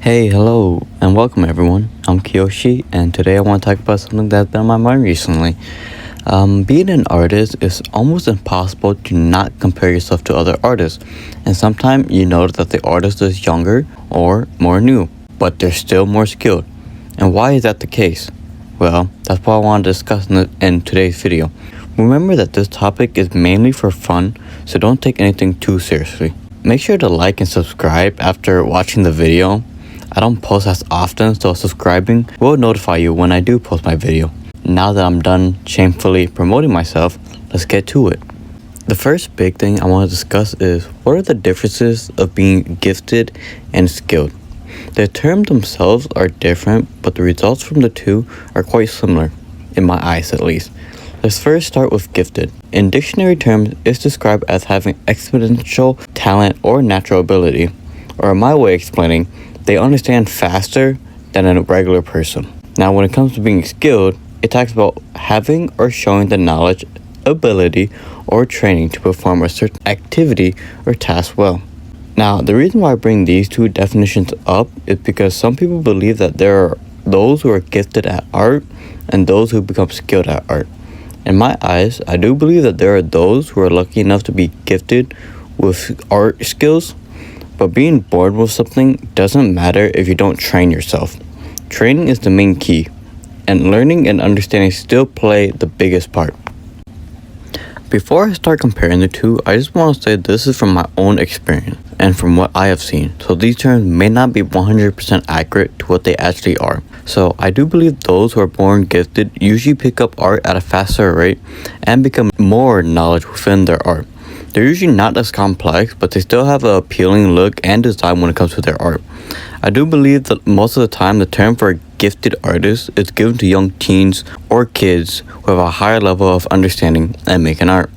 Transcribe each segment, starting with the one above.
Hey, hello, and welcome everyone. I'm Kiyoshi, and today I want to talk about something that's been on my mind recently. Being an artist is almost impossible to not compare yourself to other artists, and sometimes you notice that the artist is younger or more new, but they're still more skilled. And why is that the case? Well, that's what I want to discuss in today's video. Remember that this topic is mainly for fun, so don't take anything too seriously. Make sure to like and subscribe after watching the video. I don't post as often, so subscribing will notify you when I do post my video. Now that I'm done shamefully promoting myself, let's get to it. The first big thing I want to discuss is what are the differences of being gifted and skilled. The terms themselves are different, but the results from the two are quite similar, in my eyes at least. Let's first start with gifted. In dictionary terms, it's described as having exponential talent or natural ability, or my way of explaining, they understand faster than a regular person. Now, when it comes to being skilled, it talks about having or showing the knowledge, ability, or training to perform a certain activity or task well. Now, the reason why I bring these two definitions up is because some people believe that there are those who are gifted at art and those who become skilled at art. In my eyes, I do believe that there are those who are lucky enough to be gifted with art skills, but being born with something doesn't matter if you don't train yourself. Training is the main key, and learning and understanding still play the biggest part. Before I start comparing the two, I just want to say this is from my own experience and from what I have seen, so these terms may not be 100% accurate to what they actually are. So I do believe those who are born gifted usually pick up art at a faster rate and become more knowledge within their art. They're usually not as complex, but they still have an appealing look and design when it comes to their art. I do believe that most of the time the term for a gifted artist is given to young teens or kids who have a higher level of understanding and making art.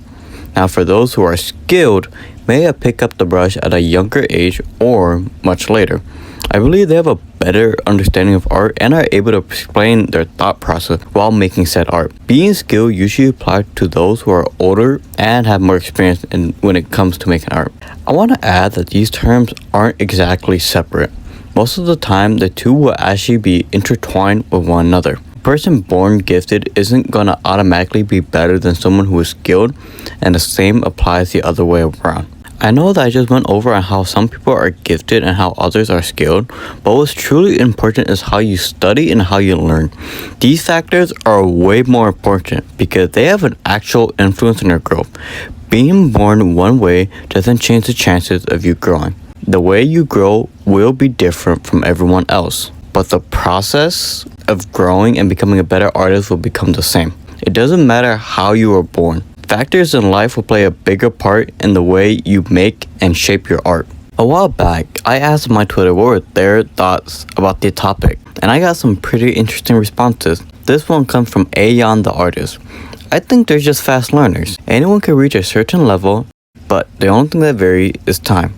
Now, for those who are skilled, may have picked up the brush at a younger age or much later. I believe they have a better understanding of art and are able to explain their thought process while making said art. Being skilled usually applies to those who are older and have more experience when it comes to making art. I want to add that these terms aren't exactly separate. Most of the time, the two will actually be intertwined with one another. A person born gifted isn't going to automatically be better than someone who is skilled, and the same applies the other way around. I know that I just went over on how some people are gifted and how others are skilled, but what's truly important is how you study and how you learn. These factors are way more important because they have an actual influence on your growth. Being born one way doesn't change the chances of you growing. The way you grow will be different from everyone else, but the process of growing and becoming a better artist will become the same. It doesn't matter how you were born. Factors in life will play a bigger part in the way you make and shape your art. A while back, I asked my Twitter what were their thoughts about the topic, and I got some pretty interesting responses. This one comes from Aeon the artist. I think they're just fast learners. Anyone can reach a certain level, but the only thing that varies is time.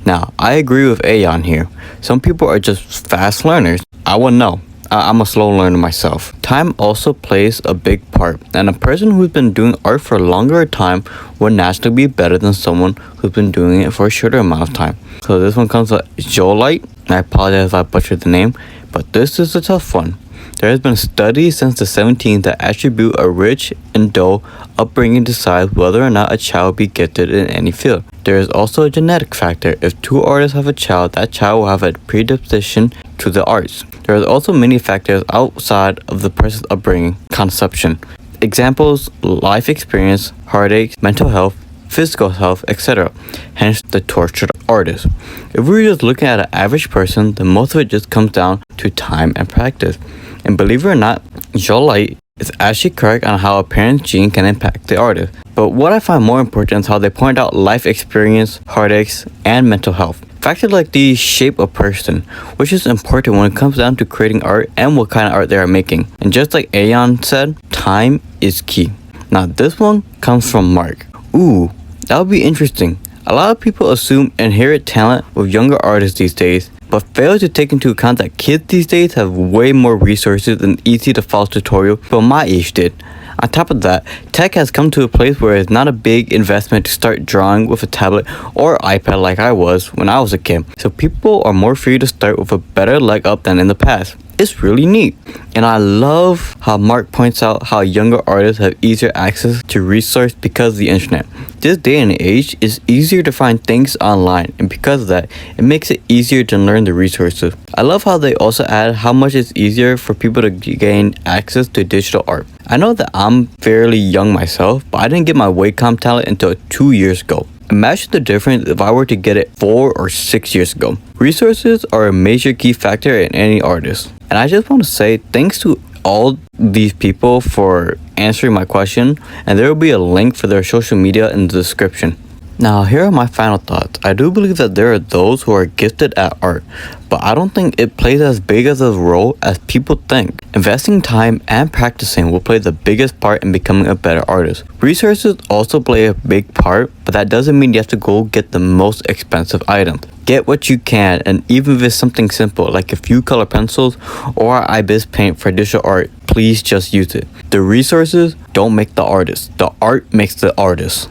Now, I agree with Aeon here. Some people are just fast learners. I wouldn't know. I'm a slow learner myself. Time also plays a big part, and a person who's been doing art for a longer time would naturally be better than someone who's been doing it for a shorter amount of time. So this one comes with Kyxlite. I apologize if I butchered the name, but this is a tough one. There has been studies since the 17th that attribute a rich and dull upbringing decides whether or not a child will be gifted in any field. There is also a genetic factor. If two artists have a child, that child will have a predisposition to the arts. There are also many factors outside of the person's upbringing, conception. Examples, life experience, heartaches, mental health, physical health, etc. Hence the tortured artist. If we're just looking at an average person, then most of it just comes down to time and practice. And believe it or not, Kyxlite is actually correct on how a parent's gene can impact the artist. But what I find more important is how they point out life experience, heartaches, and mental health. Factors like these shape a person, which is important when it comes down to creating art and what kind of art they are making. And just like Aeon said, time is key. Now this one comes from Mark. Ooh, that would be interesting. A lot of people assume inherent talent with younger artists these days, but fail to take into account that kids these days have way more resources and easy to follow tutorials than my age did. On top of that, tech has come to a place where it's not a big investment to start drawing with a tablet or iPad like I was when I was a kid. So people are more free to start with a better leg up than in the past. It's really neat. And I love how Mark points out how younger artists have easier access to resources because of the internet. This day and age, it's easier to find things online, and because of that, it makes it easier to learn the resources. I love how they also add how much it's easier for people to gain access to digital art. I know that I'm fairly young myself, but I didn't get my Wacom talent until 2 years ago. Imagine the difference if I were to get it 4 or 6 years ago. Resources are a major key factor in any artist. And I just want to say thanks to all these people for answering my question, and there will be a link for their social media in the description. Now, here are my final thoughts. I do believe that there are those who are gifted at art, but I don't think it plays as big as a role as people think. Investing time and practicing will play the biggest part in becoming a better artist. Resources also play a big part, but that doesn't mean you have to go get the most expensive items. Get what you can, and even if it's something simple like a few color pencils or IBIS paint for digital art, please just use it. The resources don't make the artist. The art makes the artist.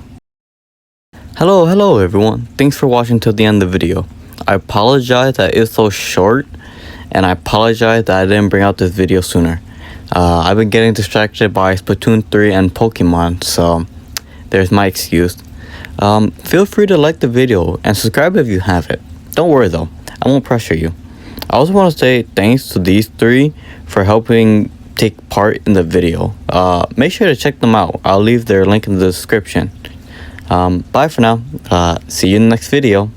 Hello everyone. Thanks for watching till the end of the video. I apologize that it's so short, and I apologize that I didn't bring out this video sooner. I've been getting distracted by Splatoon 3 and Pokemon, so there's my excuse. Feel free to like the video and subscribe if you haven't. Don't worry though, I won't pressure you. I also want to say thanks to these three for helping take part in the video. Make sure to check them out. I'll leave their link in the description. Bye for now. See you in the next video.